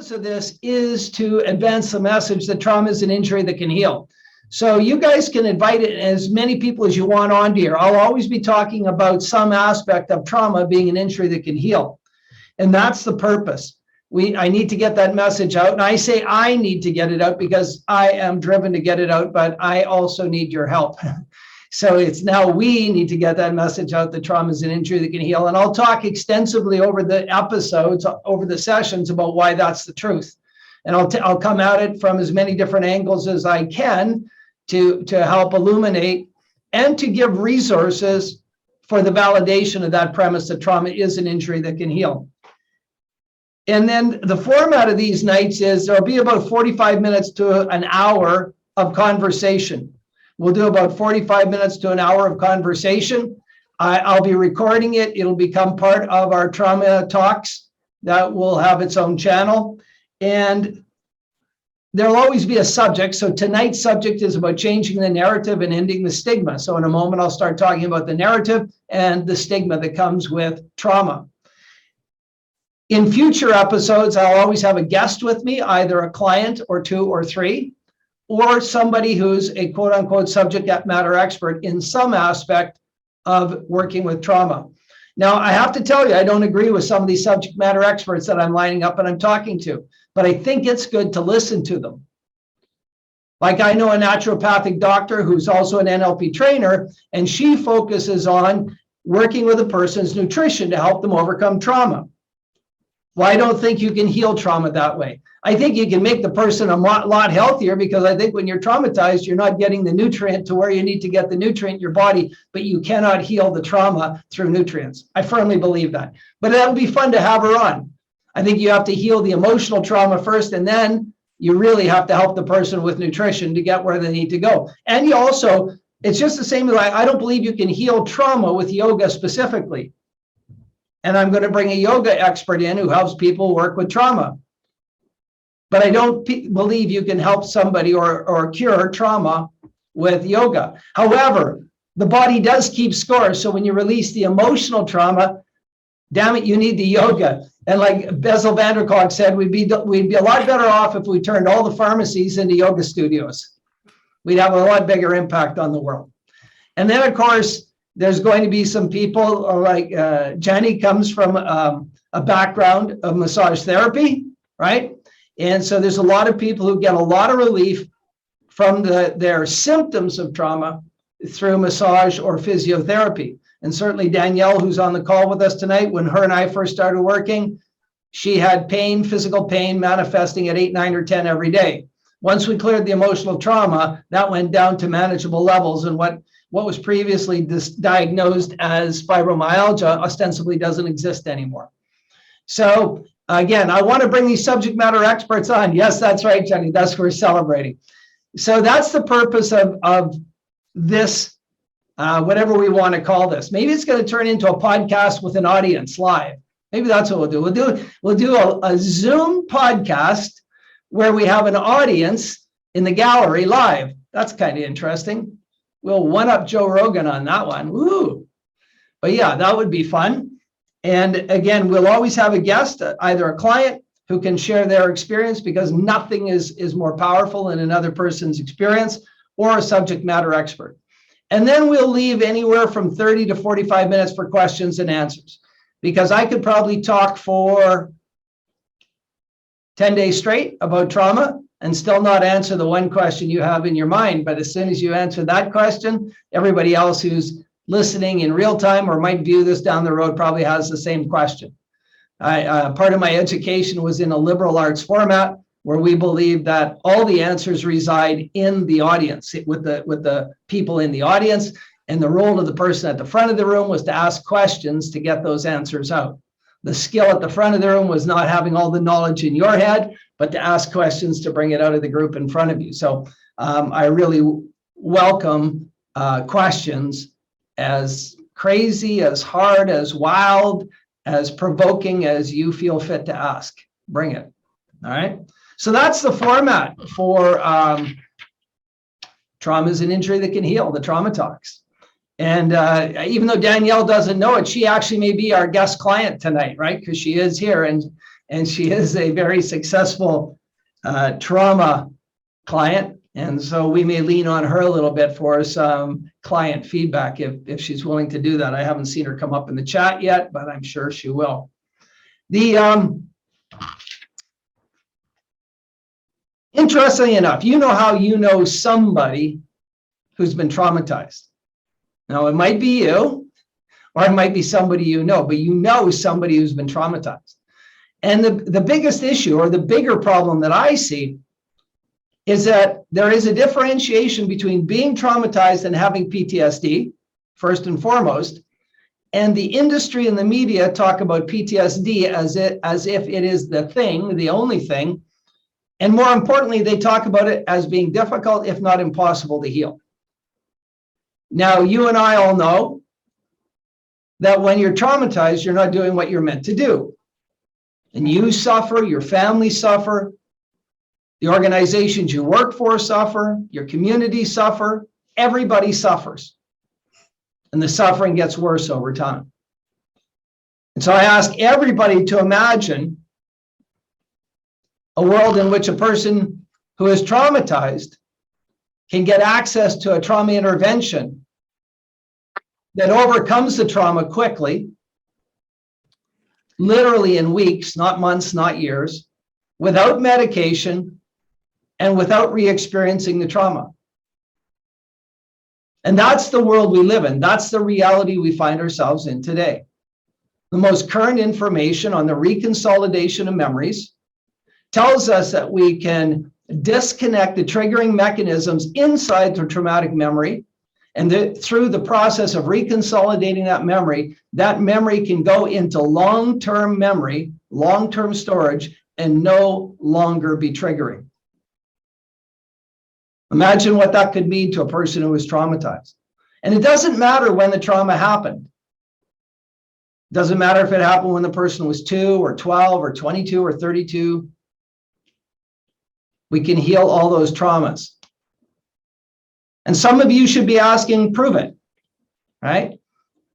purpose of this is to advance the message that trauma is an injury that can heal. So you guys can invite as many people as you want onto here. I'll always be talking about some aspect of trauma being an injury that can heal. And that's the purpose. I need to get that message out. And I say I need to get it out because I am driven to get it out, but I also need your help. So it's now we need to get that message out that trauma is an injury that can heal. And I'll talk extensively over the episodes, over the sessions about why that's the truth. And I'll come at it from as many different angles as I can to help illuminate and to give resources for the validation of that premise that trauma is an injury that can heal. And then the format of these nights is there'll be about 45 minutes to an hour of conversation. We'll do about 45 minutes to an hour of conversation. I'll be recording it. It'll become part of our trauma talks that will have its own channel. And there'll always be a subject. So tonight's subject is about changing the narrative and ending the stigma. So in a moment, I'll start talking about the narrative and the stigma that comes with trauma. In future episodes, I'll always have a guest with me, either a client or two or three, or somebody who's a quote unquote subject matter expert in some aspect of working with trauma. Now, I have to tell you, I don't agree with some of these subject matter experts that I'm lining up and I'm talking to, but I think it's good to listen to them. Like I know a naturopathic doctor who's also an NLP trainer, and she focuses on working with a person's nutrition to help them overcome trauma. Well, I don't think you can heal trauma that way. I think you can make the person a lot healthier, because I think when you're traumatized, you're not getting the nutrient to where you need to get the nutrient in your body, but you cannot heal the trauma through nutrients. I firmly believe that. But that would be fun to have her on. I think you have to heal the emotional trauma first, and then you really have to help the person with nutrition to get where they need to go. And you also, it's just the same as I don't believe you can heal trauma with yoga specifically. And I'm going to bring a yoga expert in who helps people work with trauma. But I don't believe you can help somebody or cure trauma with yoga. However, the body does keep score. So when you release the emotional trauma, damn it, you need the yoga. And like Bessel van der Kolk said, we'd be a lot better off if we turned all the pharmacies into yoga studios. We'd have a lot bigger impact on the world. And then, of course, there's going to be some people like Jenny comes from a background of massage therapy, right? And so there's a lot of people who get a lot of relief from their symptoms of trauma through massage or physiotherapy. And certainly Danielle, who's on the call with us tonight, when her and I first started working, she had pain, physical pain manifesting at 8, 9, or 10 every day. Once we cleared the emotional trauma, that went down to manageable levels, and what was previously diagnosed as fibromyalgia ostensibly doesn't exist anymore. So again, I want to bring these subject matter experts on. Yes, that's right, Jenny. That's what we're celebrating. So that's the purpose of this, whatever we want to call this. Maybe it's going to turn into a podcast with an audience live. Maybe that's what we'll do. We'll do a Zoom podcast where we have an audience in the gallery live. That's kind of interesting. We'll one-up Joe Rogan on that one. Woo! But yeah, that would be fun. And again, we'll always have a guest, either a client who can share their experience, because nothing is more powerful than another person's experience, or a subject matter expert. And then we'll leave anywhere from 30 to 45 minutes for questions and answers, because I could probably talk for 10 days straight about trauma and still not answer the one question you have in your mind. But as soon as you answer that question, everybody else who's listening in real time or might view this down the road probably has the same question. Part of my education was in a liberal arts format, where we believe that all the answers reside in the audience, with the people in the audience, and the role of the person at the front of the room was to ask questions to get those answers out. The skill at the front of the room was not having all the knowledge in your head, but to ask questions to bring it out of the group in front of you. So I really welcome questions, as crazy, as hard, as wild, as provoking as you feel fit to ask. Bring it. All right. So that's the format for Trauma is an Injury That Can Heal, the Trauma Talks. And even though Danielle doesn't know it, she actually may be our guest client tonight, right? Because she is here. And and she is a very successful trauma client. And so we may lean on her a little bit for some client feedback if she's willing to do that. I haven't seen her come up in the chat yet, but I'm sure she will. Interestingly enough, you know how you know somebody who's been traumatized. Now, it might be you, or it might be somebody you know, but you know somebody who's been traumatized. And the biggest issue, or the bigger problem that I see, is that there is a differentiation between being traumatized and having PTSD, first and foremost, and the industry and the media talk about PTSD as if it is the thing, the only thing, and more importantly, they talk about it as being difficult, if not impossible, to heal. Now, you and I all know that when you're traumatized, you're not doing what you're meant to do. And you suffer, your family suffer, the organizations you work for suffer, your community suffer, everybody suffers. And the suffering gets worse over time. And so I ask everybody to imagine a world in which a person who is traumatized can get access to a trauma intervention that overcomes the trauma quickly, literally in weeks, not months, not years, without medication and without re-experiencing the trauma. And that's the world we live in. That's the reality we find ourselves in today. The most current information on the reconsolidation of memories tells us that we can disconnect the triggering mechanisms inside the traumatic memory, and through the process of reconsolidating that memory can go into long-term memory, long-term storage, and no longer be triggering. Imagine what that could mean to a person who is traumatized. And it doesn't matter when the trauma happened. It doesn't matter if it happened when the person was 2 or 12 or 22 or 32. We can heal all those traumas. And some of you should be asking, prove it, right?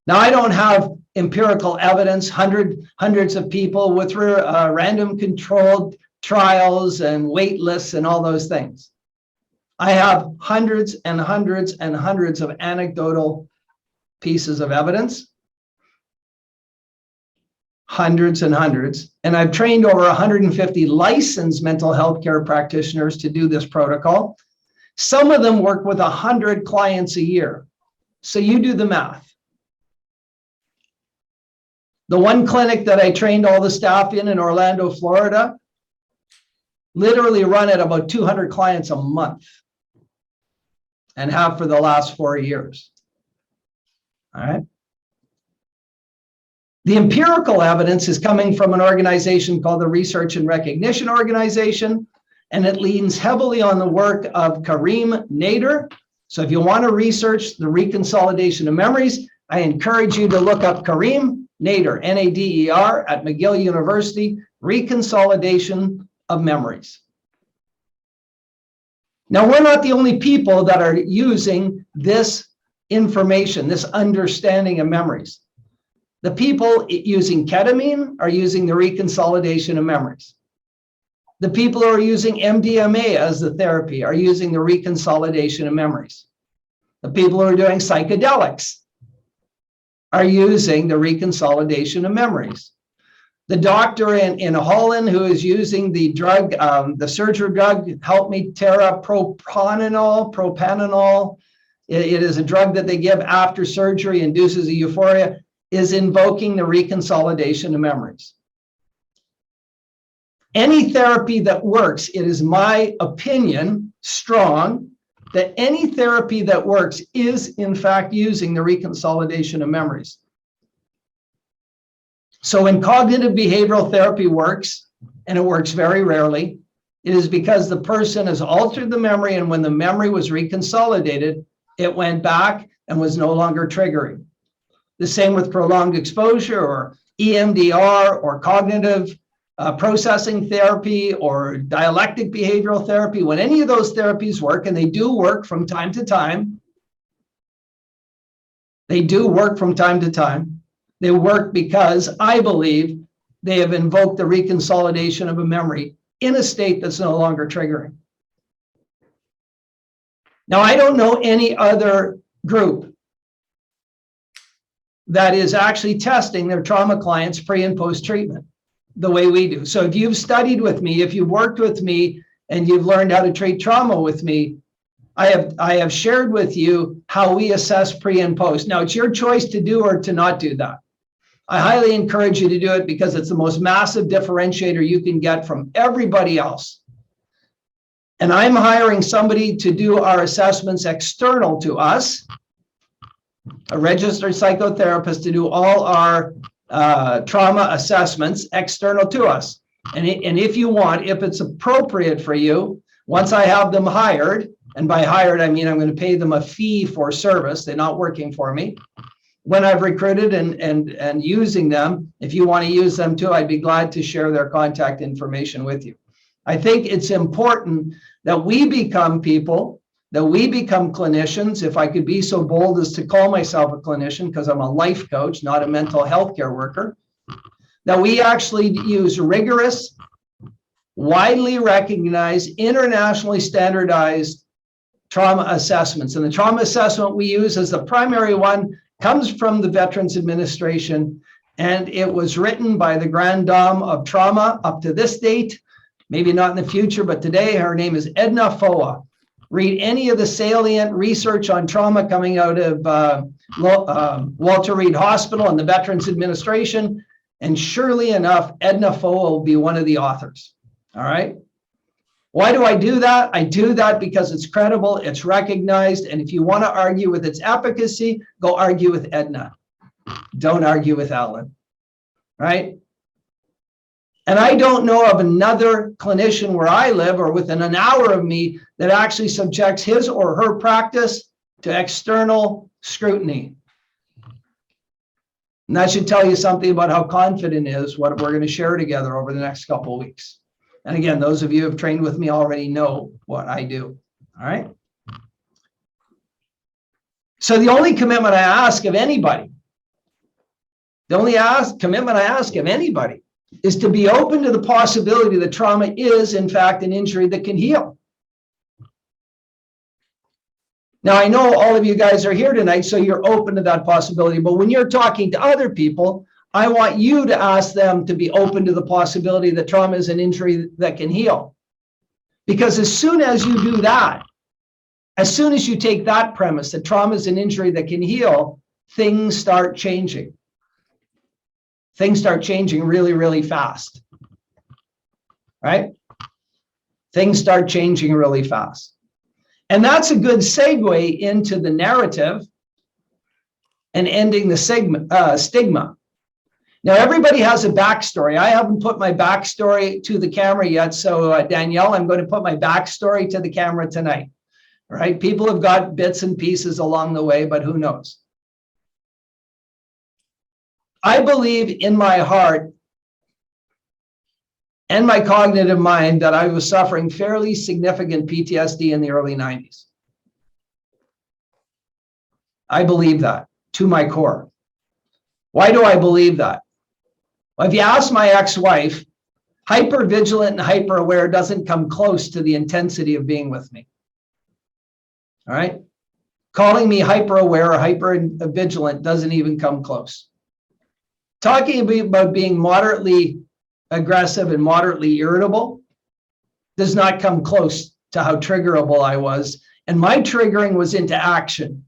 Now, I don't have empirical evidence, hundreds of people with random controlled trials and wait lists and all those things. I have hundreds and hundreds and hundreds of anecdotal pieces of evidence, hundreds and hundreds, and I've trained over 150 licensed mental health care practitioners to do this protocol. Some of them work with 100 clients a year. So you do the math. The one clinic that I trained all the staff in Orlando, Florida, literally run at about 200 clients a month and have for the last 4 years. All right. The empirical evidence is coming from an organization called the Research and Recognition Organization, and it leans heavily on the work of Karim Nader. So if you want to research the reconsolidation of memories, I encourage you to look up Karim Nader, N-A-D-E-R, at McGill University, Reconsolidation of Memories. Now, we're not the only people that are using this information, this understanding of memories. The people using ketamine are using the reconsolidation of memories. The people who are using MDMA as the therapy are using the reconsolidation of memories. The people who are doing psychedelics are using the reconsolidation of memories. The doctor in Holland who is using the drug, the surgery drug, help me, propranolol. It is a drug that they give after surgery, induces a euphoria, is invoking the reconsolidation of memories. Any therapy that works, it is my opinion, strong, that any therapy that works is in fact using the reconsolidation of memories. So when cognitive behavioral therapy works, and it works very rarely, it is because the person has altered the memory, and when the memory was reconsolidated, it went back and was no longer triggering. The same with prolonged exposure or EMDR or cognitive processing therapy or dialectic behavioral therapy. When any of those therapies work, and they do work from time to time, they work because I believe they have invoked the reconsolidation of a memory in a state that's no longer triggering. Now, I don't know any other group that is actually testing their trauma clients pre and post treatment the way we do. So if you've studied with me, if you've worked with me, and you've learned how to treat trauma with me, I have shared with you how we assess pre and post. Now, it's your choice to do or to not do that. I highly encourage you to do it because it's the most massive differentiator you can get from everybody else. And I'm hiring somebody to do our assessments external to us, a registered psychotherapist to do all our trauma assessments external to us. And if you want, if it's appropriate for you, once I have them hired, and by hired, I mean I'm going to pay them a fee for service. They're not working for me. When I've recruited and using them, if you want to use them too, I'd be glad to share their contact information with you. I think it's important that we become people, that we become clinicians. If I could be so bold as to call myself a clinician, because I'm a life coach, not a mental health care worker, that we actually use rigorous, widely recognized, internationally standardized trauma assessments. And the trauma assessment we use as the primary one comes from the Veterans Administration, and it was written by the Grand Dame of Trauma up to this date, maybe not in the future, but today. Her name is Edna Foa. Read any of the salient research on trauma coming out of Walter Reed Hospital and the Veterans Administration, and surely enough, Edna Foa will be one of the authors. All right. Why do I do that? I do that because it's credible, it's recognized, and if you want to argue with its efficacy, go argue with Edna. Don't argue with Allen, right? And I don't know of another clinician where I live or within an hour of me that actually subjects his or her practice to external scrutiny. And that should tell you something about how confident is what we're going to share together over the next couple of weeks. And again, those of you who have trained with me already know what I do. All right. So the only commitment I ask of anybody, is to be open to the possibility that trauma is, in fact, an injury that can heal. Now, I know all of you guys are here tonight, so you're open to that possibility. But when you're talking to other people, I want you to ask them to be open to the possibility that trauma is an injury that can heal. Because as soon as you do that, as soon as you take that premise that trauma is an injury that can heal, things start changing. Things start changing really, really fast. Right? Things start changing really fast. And that's a good segue into the narrative and ending the stigma. Now, everybody has a backstory. I haven't put my backstory to the camera yet. So Danielle, I'm going to put my backstory to the camera tonight. All right. People have got bits and pieces along the way, but who knows? I believe in my heart and my cognitive mind that I was suffering fairly significant PTSD in the early 90s. I believe that to my core. Why do I believe that? Well, if you ask my ex-wife, hyper-vigilant and hyper-aware doesn't come close to the intensity of being with me. All right? Calling me hyper-aware or hyper-vigilant doesn't even come close. Talking about being moderately aggressive and moderately irritable does not come close to how triggerable I was. And my triggering was into action.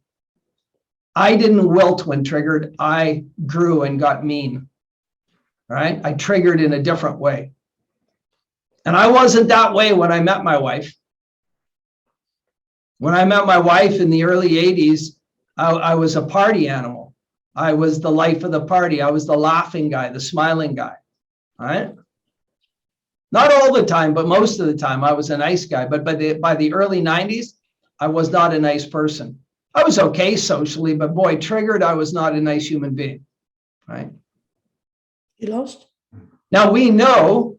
I didn't wilt when triggered. I grew and got mean. Right? I triggered in a different way. And I wasn't that way when I met my wife. When I met my wife in the early 80s, I was a party animal. I was the life of the party. I was the laughing guy, the smiling guy. All right? Not all the time, but most of the time, I was a nice guy. But by the early 90s, I was not a nice person. I was okay socially, but boy, triggered, I was not a nice human being. Right? You lost? Now we know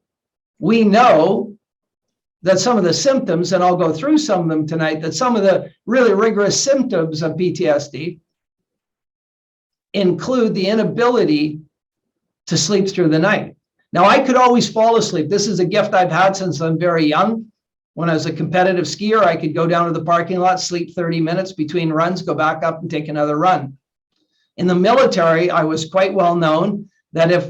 that some of the symptoms, and I'll go through some of them tonight, that some of the really rigorous symptoms of PTSD include the inability to sleep through the night. Now, I could always fall asleep. This is a gift I've had since I'm very young. When I was a competitive skier, I could go down to the parking lot, sleep 30 minutes between runs, go back up and take another run. In the military, I was quite well known that if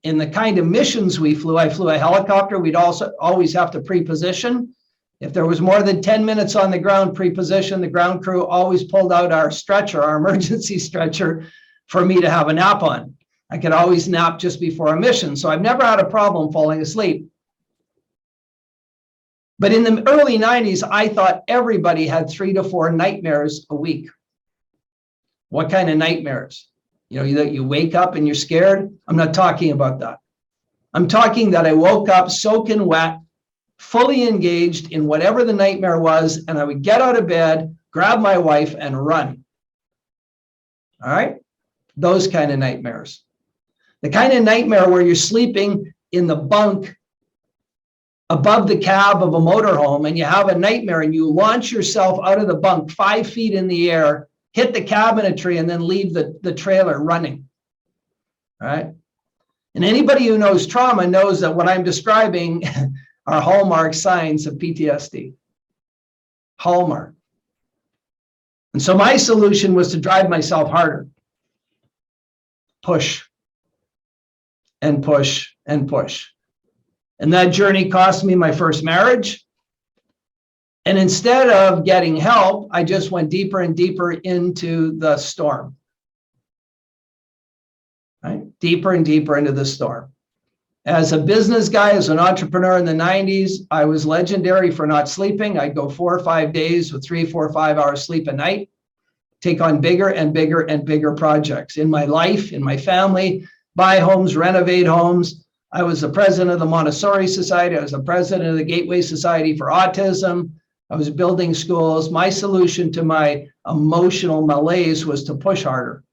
in the kind of missions we flew, I flew a helicopter, we'd also always have to pre-position. If there was more than 10 minutes on the ground pre-position, the ground crew always pulled out our stretcher, our emergency stretcher, for me to have a nap on. I could always nap just before a mission. So I've never had a problem falling asleep. But in the early 90s, I thought everybody had 3 to 4 nightmares a week. What kind of nightmares? You know, that you wake up and you're scared? I'm not talking about that. I'm talking that I woke up soaking wet, fully engaged in whatever the nightmare was, and I would get out of bed, grab my wife, and run. All right? Those kind of nightmares. The kind of nightmare where you're sleeping in the bunk above the cab of a motorhome and you have a nightmare and you launch yourself out of the bunk 5 feet in the air, hit the cabinetry, and then leave the trailer running. All right? And anybody who knows trauma knows that what I'm describing are hallmark signs of PTSD. Hallmark. And so my solution was to drive myself harder. Push and push and push. And that journey cost me my first marriage. And instead of getting help, I just went deeper and deeper into the storm. Right? Deeper and deeper into the storm. As a business guy, as an entrepreneur in the 90s, I was legendary for not sleeping. I'd go 4 or 5 days with 3, 4, 5 hours sleep a night, take on bigger and bigger and bigger projects in my life, in my family, buy homes, renovate homes. I was the president of the Montessori Society. I was the president of the Gateway Society for Autism. I was building schools. My solution to my emotional malaise was to push harder.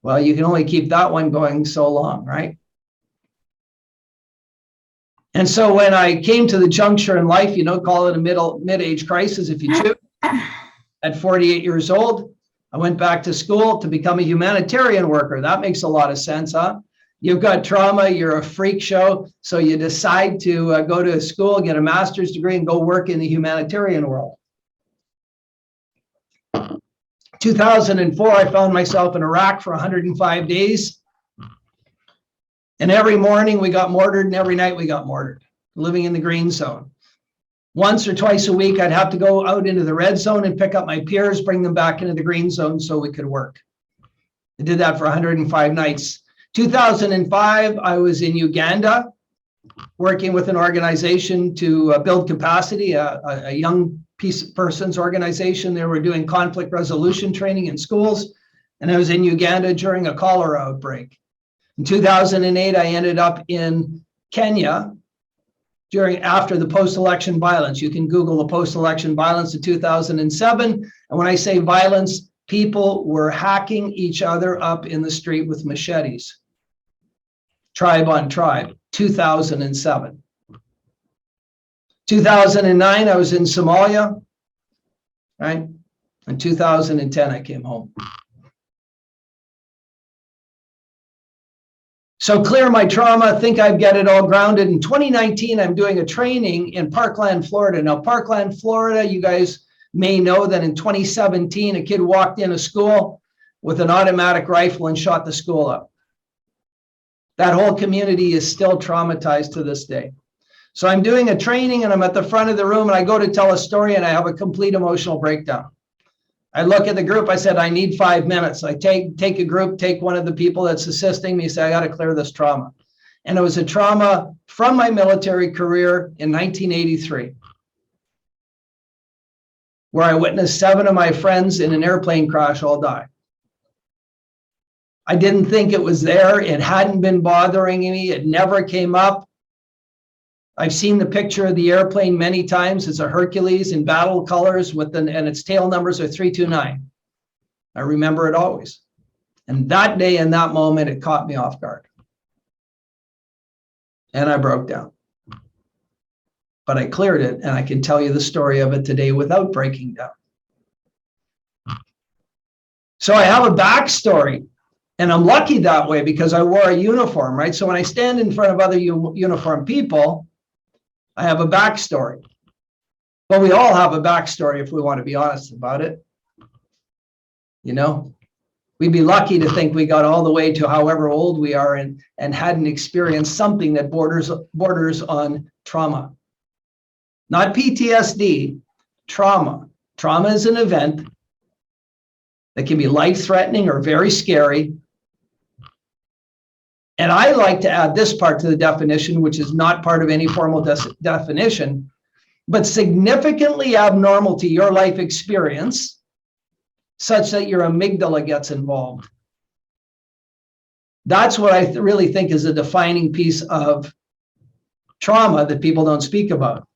Well, you can only keep that one going so long, right? And so when I came to the juncture in life, you know, call it a mid-age crisis if you choose, at 48 years old, I went back to school to become a humanitarian worker. That makes a lot of sense, huh? You've got trauma, you're a freak show, so you decide to go to school, get a master's degree, and go work in the humanitarian world. 2004, I found myself in Iraq for 105 days. And every morning we got mortared, and every night we got mortared, living in the green zone. Once or twice a week, I'd have to go out into the red zone and pick up my peers, bring them back into the green zone so we could work. I did that for 105 nights. 2005, I was in Uganda working with an organization to build capacity, a young person's organization. They were doing conflict resolution training in schools. And I was in Uganda during a cholera outbreak. In 2008, I ended up in Kenya after the post-election violence. You can Google the post-election violence of 2007. And when I say violence, people were hacking each other up in the street with machetes. Tribe on tribe, 2007. 2009, I was in Somalia, right? In 2010, I came home. So clear my trauma, think I've got it all grounded. In 2019, I'm doing a training in Parkland, Florida. Now, Parkland, Florida, you guys may know that in 2017, a kid walked in a school with an automatic rifle and shot the school up. That whole community is still traumatized to this day. So I'm doing a training and I'm at the front of the room and I go to tell a story and I have a complete emotional breakdown. I look at the group, I said, I need 5 minutes. I take a group, take one of the people that's assisting me, say, I got to clear this trauma. And it was a trauma from my military career in 1983, where I witnessed 7 of my friends in an airplane crash all die. I didn't think it was there. It hadn't been bothering me. It never came up. I've seen the picture of the airplane many times. It's a Hercules in battle colors and its tail numbers are 329. I remember it always. And that day and that moment, it caught me off guard. And I broke down. But I cleared it, and I can tell you the story of it today without breaking down. So I have a backstory. And I'm lucky that way because I wore a uniform, right? So when I stand in front of other uniformed people, I have a backstory. But we all have a backstory if we want to be honest about it. You know, we'd be lucky to think we got all the way to however old we are and hadn't experienced something that borders on trauma. Not PTSD, trauma. Trauma is an event that can be life-threatening or very scary. And I like to add this part to the definition, which is not part of any formal definition, but significantly abnormal to your life experience, such that your amygdala gets involved. That's what I really think is a defining piece of trauma that people don't speak about.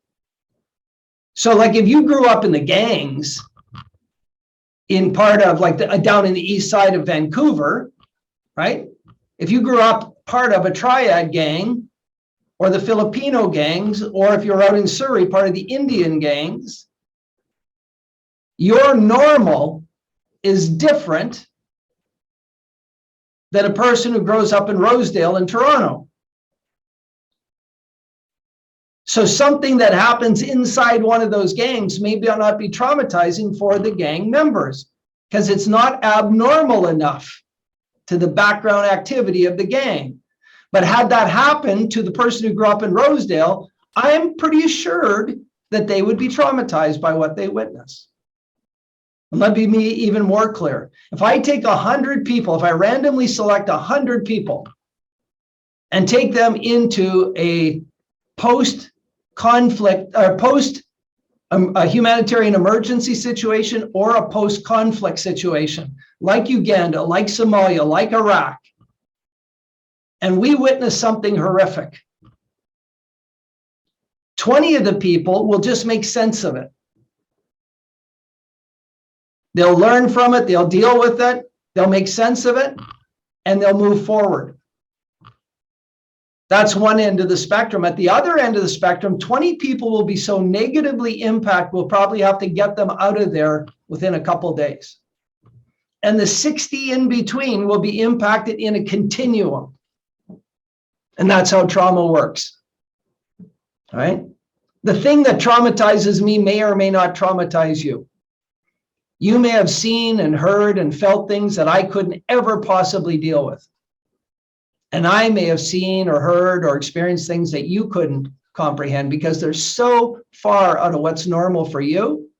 So like if you grew up in the gangs in part of like down in the east side of Vancouver, right? If you grew up part of a triad gang or the Filipino gangs, or if you're out in Surrey, part of the Indian gangs, your normal is different than a person who grows up in Rosedale in Toronto. So something that happens inside one of those gangs may not be traumatizing for the gang members because it's not abnormal enough to the background activity of the gang. But had that happened to the person who grew up in Rosedale, I'm pretty assured that they would be traumatized by what they witnessed. And let me be even more clear. If I take 100 people, if I randomly select 100 people and take them into a post-conflict or a humanitarian emergency situation or a post-conflict situation, like Uganda, like Somalia, like Iraq, and we witness something horrific, 20 of the people will just make sense of it. They'll learn from it, they'll deal with it, they'll make sense of it, and they'll move forward. That's one end of the spectrum. At the other end of the spectrum, 20 people will be so negatively impacted, we'll probably have to get them out of there within a couple of days. And the 60 in between will be impacted in a continuum. And that's how trauma works. All right? The thing that traumatizes me may or may not traumatize you. You may have seen and heard and felt things that I couldn't ever possibly deal with. And I may have seen or heard or experienced things that you couldn't comprehend because they're so far out of what's normal for you.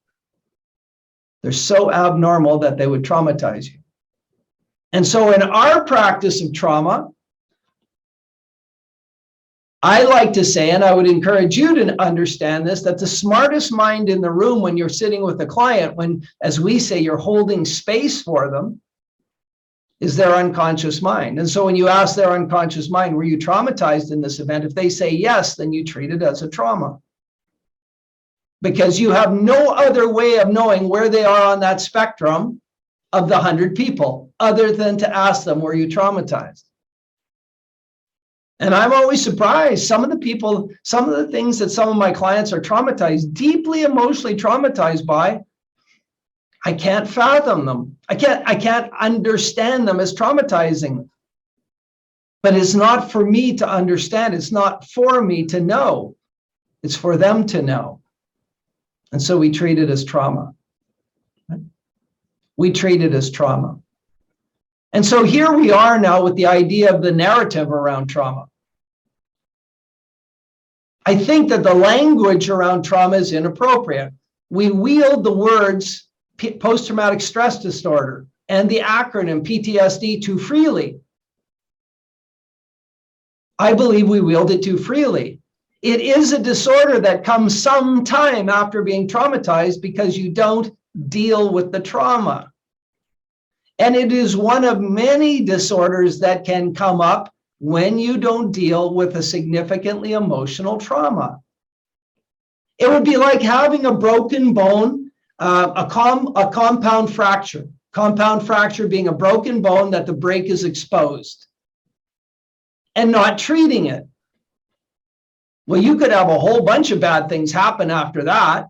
They're so abnormal that they would traumatize you. And so in our practice of trauma, I like to say, and I would encourage you to understand this, that the smartest mind in the room when you're sitting with a client, when, as we say, you're holding space for them, is their unconscious mind. And so when you ask their unconscious mind, were you traumatized in this event? If they say yes, then you treat it as a trauma. Because you have no other way of knowing where they are on that spectrum of the 100 people, other than to ask them, were you traumatized? And I'm always surprised. Some of the things that some of my clients are traumatized, deeply emotionally traumatized by, I can't fathom them. I can't understand them as traumatizing. But it's not for me to understand. It's not for me to know. It's for them to know. And so we treat it as trauma. We treat it as trauma. And so here we are now with the idea of the narrative around trauma. I think that the language around trauma is inappropriate. We wield the words post-traumatic stress disorder and the acronym PTSD too freely. I believe we wield it too freely. It is a disorder that comes sometime after being traumatized because you don't deal with the trauma. And it is one of many disorders that can come up when you don't deal with a significantly emotional trauma. It would be like having a broken bone, a compound fracture. Compound fracture being a broken bone that the break is exposed and not treating it. Well, you could have a whole bunch of bad things happen after that.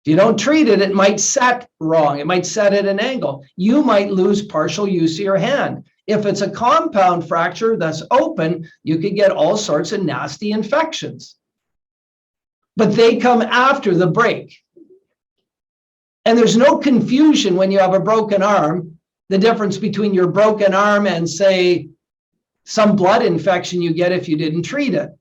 If you don't treat it, it might set wrong. It might set at an angle. You might lose partial use of your hand. If it's a compound fracture that's open, you could get all sorts of nasty infections. But they come after the break. And there's no confusion when you have a broken arm, the difference between your broken arm and, say, some blood infection you get if you didn't treat it.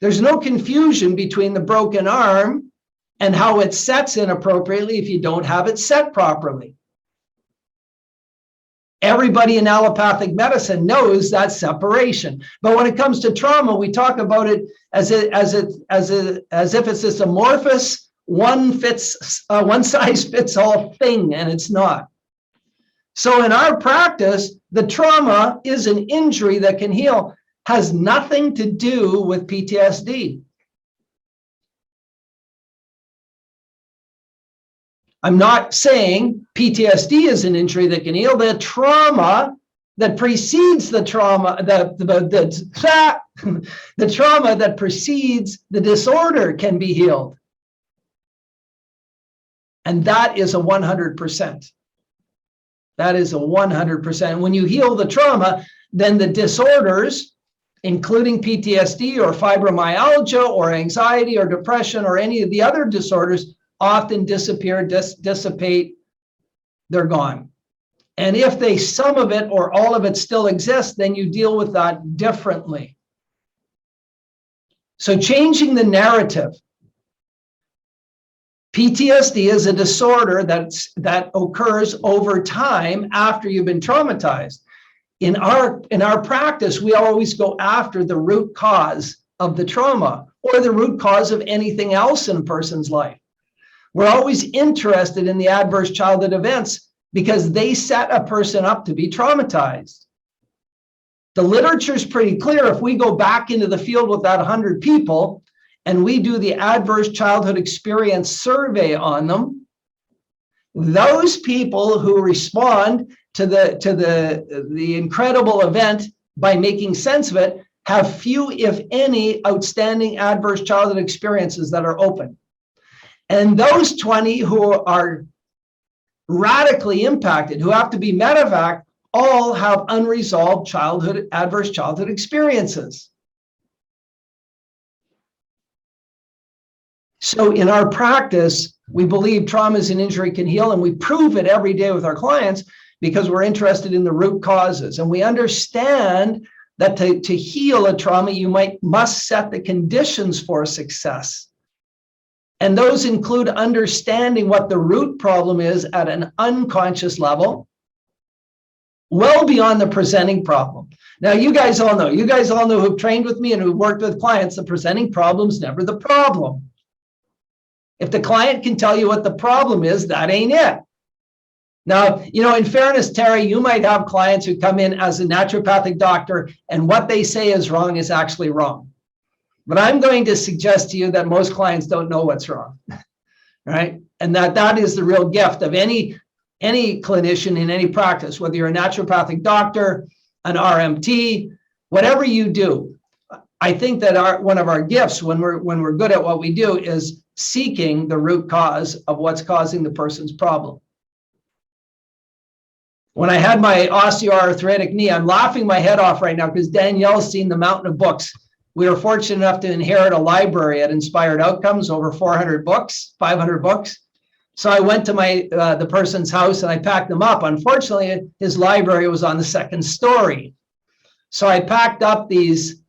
There's no confusion between the broken arm and how it sets inappropriately if you don't have it set properly. Everybody in allopathic medicine knows that separation. But when it comes to trauma, we talk about it as if it's this amorphous, one size fits all thing, and it's not. So in our practice, the trauma is an injury that can heal, has nothing to do with PTSD. I'm not saying PTSD is an injury that can heal. The trauma that precedes the trauma, the trauma that precedes the disorder can be healed. And that is a 100%. That is a 100%. When you heal the trauma, then the disorders, including PTSD or fibromyalgia or anxiety or depression or any of the other disorders, often disappear, dissipate, they're gone. And if some of it or all of it still exists, then you deal with that differently. So changing the narrative. PTSD is a disorder that occurs over time after you've been traumatized. In our practice, we always go after the root cause of the trauma or the root cause of anything else in a person's life. We're always interested in the adverse childhood events because they set a person up to be traumatized. The literature is pretty clear. If we go back into the field with that 100 people and we do the adverse childhood experience survey on them, those people who respond to the incredible event by making sense of it have few, if any, outstanding adverse childhood experiences that are open. And those 20 who are radically impacted, who have to be medevac, all have unresolved adverse childhood experiences. So in our practice, we believe trauma is an injury can heal, and we prove it every day with our clients because we're interested in the root causes. And we understand that to heal a trauma, you must set the conditions for success. And those include understanding what the root problem is at an unconscious level, well beyond the presenting problem. Now, you guys all know who've trained with me and who've worked with clients, the presenting problem's never the problem. If the client can tell you what the problem is, that ain't it. Now, in fairness, Terry, you might have clients who come in as a naturopathic doctor and what they say is wrong is actually wrong. But I'm going to suggest to you that most clients don't know what's wrong, right? And that is the real gift of any clinician in any practice, whether you're a naturopathic doctor, an RMT, whatever you do. I think that one of our gifts when we're good at what we do is seeking the root cause of what's causing the person's problem. When I had my osteoarthritic knee, I'm laughing my head off right now because Danielle's seen the mountain of books. We were fortunate enough to inherit a library at Inspired Outcomes, over 400 books, 500 books. So I went to the person's house and I packed them up. Unfortunately, his library was on the second story. So I packed up these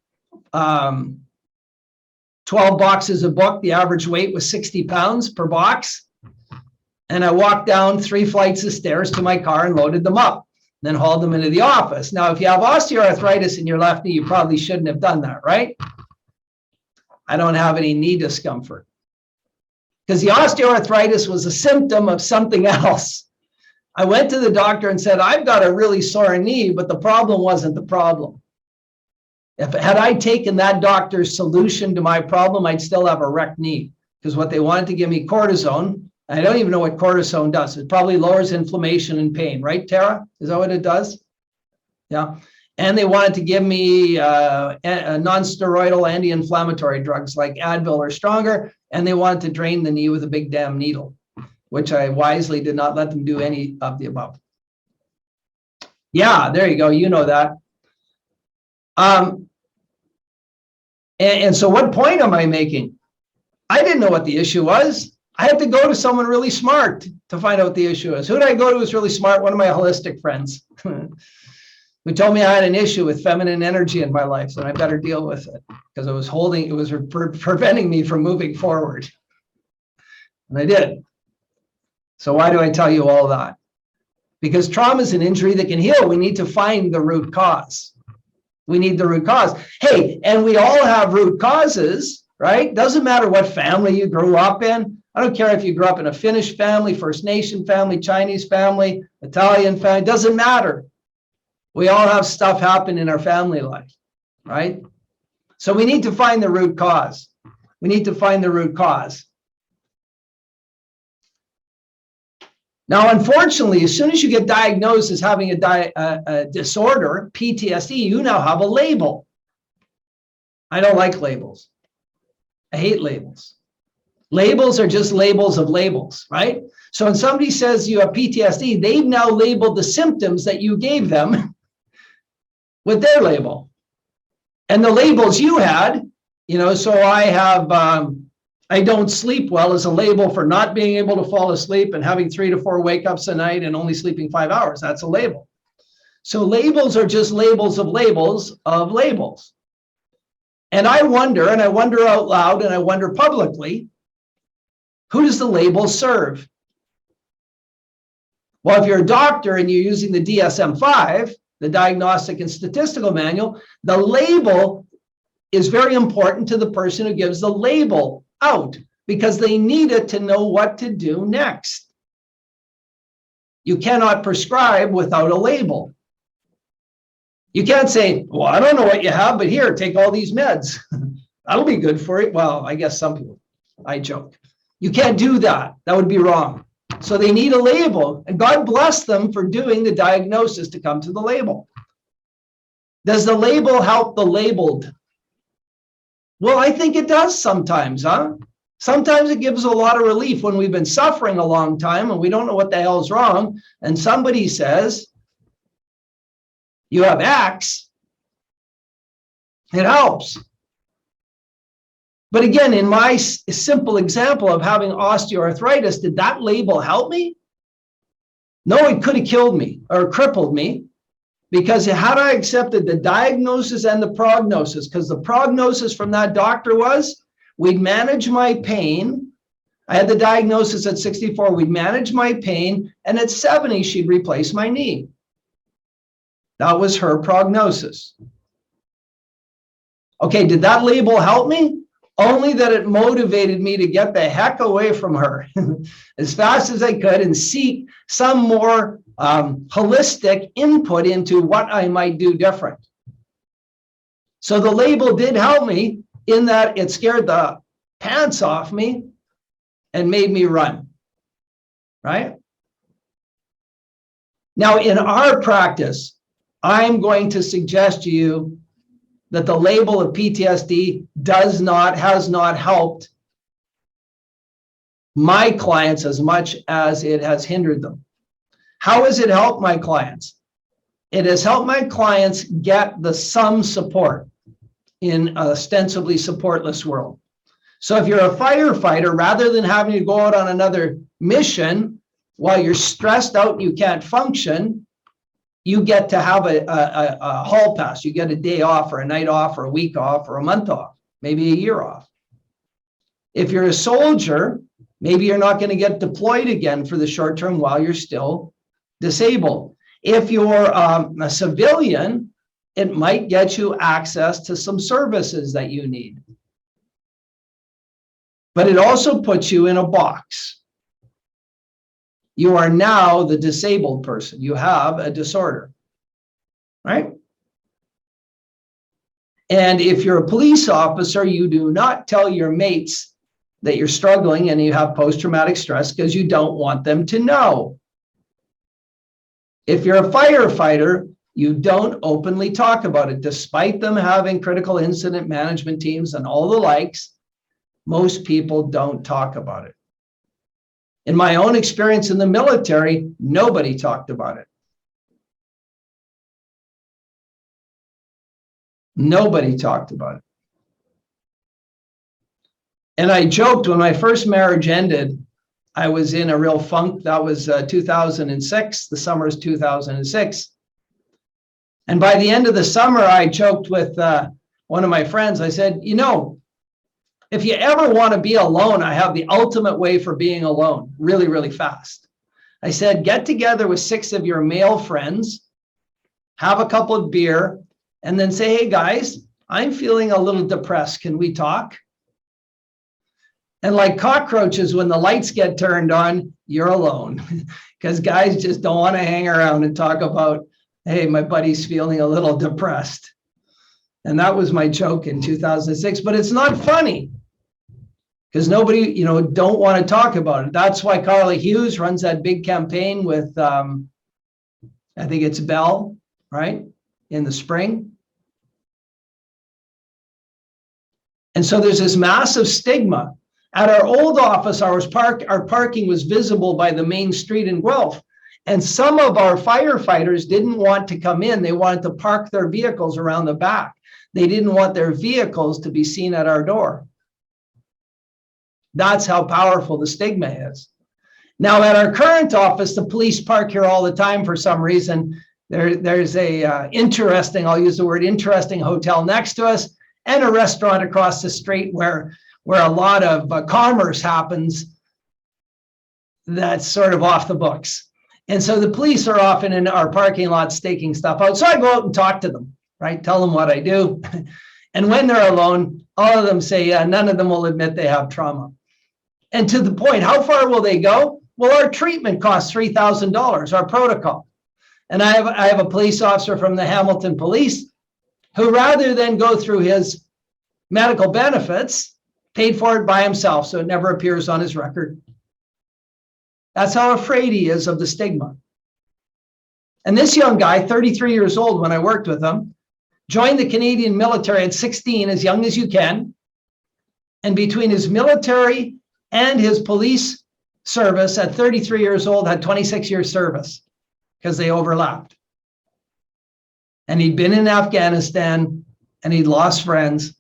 12 boxes of book. The average weight was 60 pounds per box. And I walked down 3 flights of stairs to my car and loaded them up, then hauled them into the office. Now, if you have osteoarthritis in your left knee, you probably shouldn't have done that, right? I don't have any knee discomfort because the osteoarthritis was a symptom of something else. I went to the doctor and said, I've got a really sore knee, but the problem wasn't the problem. Had I taken that doctor's solution to my problem, I'd still have a wrecked knee because what they wanted to give me cortisone. I don't even know what cortisone does. It probably lowers inflammation and pain, right, Tara? Is that what it does? Yeah. And they wanted to give me non-steroidal anti-inflammatory drugs like Advil or stronger, and they wanted to drain the knee with a big damn needle. which I wisely did not let them do any of the above. Yeah, there you go. You know that. And so what point am I making? I didn't know what the issue was. I had to go to someone really smart to find out what the issue is. Who did I go to who's really smart? One of my holistic friends who told me I had an issue with feminine energy in my life, so I better deal with it because it was preventing me from moving forward. And I did. So why do I tell you all that? Because trauma is an injury that can heal. We need to find the root cause. We need the root cause. Hey, and we all have root causes, right? Doesn't matter what family you grew up in. I don't care if you grew up in a Finnish family, First Nation family, Chinese family, Italian family, doesn't matter. We all have stuff happen in our family life, right? So we need to find the root cause. We need to find the root cause. Now, unfortunately, as soon as you get diagnosed as having a disorder, PTSD, you now have a label. I don't like labels. I hate labels. Labels are just labels of labels, right? So when somebody says you have PTSD, they've now labeled the symptoms that you gave them with their label. And the labels you had, so I have, I don't sleep well as a label for not being able to fall asleep and having 3 to 4 wake-ups a night and only sleeping 5 hours. That's a label. So labels are just labels of labels of labels. And I wonder out loud, and I wonder publicly, who does the label serve? Well, if you're a doctor and you're using the DSM-5, the Diagnostic and Statistical Manual, the label is very important to the person who gives the label out because they need it to know what to do next. You cannot prescribe without a label. You can't say, well, I don't know what you have, but here, take all these meds. That'll be good for you. Well, I guess some people, I joke. You can't do that. That would be wrong. So they need a label, and God bless them for doing the diagnosis to come to the label. Does the label help the labeled? Well, I think it does sometimes, huh? Sometimes it gives a lot of relief when we've been suffering a long time and we don't know what the hell's wrong, and somebody says, you have X, it helps. But again, in my simple example of having osteoarthritis, did that label help me? No, it could have killed me or crippled me, because had I accepted the diagnosis and the prognosis, because the prognosis from that doctor was, we'd manage my pain. I had the diagnosis at 64, we'd manage my pain, and at 70, she'd replace my knee. That was her prognosis. Okay, did that label help me? Only that it motivated me to get the heck away from her as fast as I could and seek some more holistic input into what I might do different. So the label did help me in that it scared the pants off me and made me run, right? Now, in our practice, I'm going to suggest to you that the label of PTSD has not helped my clients as much as it has hindered them. How has it helped my clients? It has helped my clients get some support in an ostensibly supportless world. So if you're a firefighter, rather than having to go out on another mission while you're stressed out and you can't function, you get to have a hall pass. You get a day off or a night off or a week off or a month off, maybe a year off. If you're a soldier, maybe you're not going to get deployed again for the short term while you're still disabled. If you're a civilian, it might get you access to some services that you need. But it also puts you in a box. You are now the disabled person. You have a disorder, right? And if you're a police officer, you do not tell your mates that you're struggling and you have post-traumatic stress because you don't want them to know. If you're a firefighter, you don't openly talk about it, despite them having critical incident management teams and all the likes. Most people don't talk about it. In my own experience in the military, nobody talked about it. Nobody talked about it. And I joked when my first marriage ended, I was in a real funk. That was 2006. The summer is 2006. And by the end of the summer, I joked with one of my friends. I said, you know, if you ever want to be alone, I have the ultimate way for being alone really, really fast. I said, get together with 6 of your male friends, have a couple of beer, and then say, hey guys, I'm feeling a little depressed. Can we talk? And like cockroaches, when the lights get turned on, you're alone because guys just don't want to hang around and talk about, hey, my buddy's feeling a little depressed. And that was my joke in 2006, but it's not funny because nobody, don't want to talk about it. That's why Carly Hughes runs that big campaign with, I think it's Bell, right? In the spring. And so there's this massive stigma. At our old office hours, our parking was visible by the main street in Guelph. And some of our firefighters didn't want to come in. They wanted to park their vehicles around the back. They didn't want their vehicles to be seen at our door. That's how powerful the stigma is. Now, at our current office, the police park here all the time for some reason. There's a interesting, I'll use the word interesting, hotel next to us and a restaurant across the street where a lot of commerce happens that's sort of off the books. And so the police are often in our parking lot staking stuff out. So I go out and talk to them, right? Tell them what I do. And when they're alone, all of them say, yeah, none of them will admit they have trauma. And to the point, how far will they go? Well, our treatment costs $3,000, our protocol. And I have a police officer from the Hamilton Police who, rather than go through his medical benefits, paid for it by himself, so it never appears on his record. That's how afraid he is of the stigma. And this young guy, 33 years old when I worked with him, joined the Canadian military at 16, as young as you can. And between his military and his police service at 33 years old, had 26 years service because they overlapped. And he'd been in Afghanistan and he'd lost friends.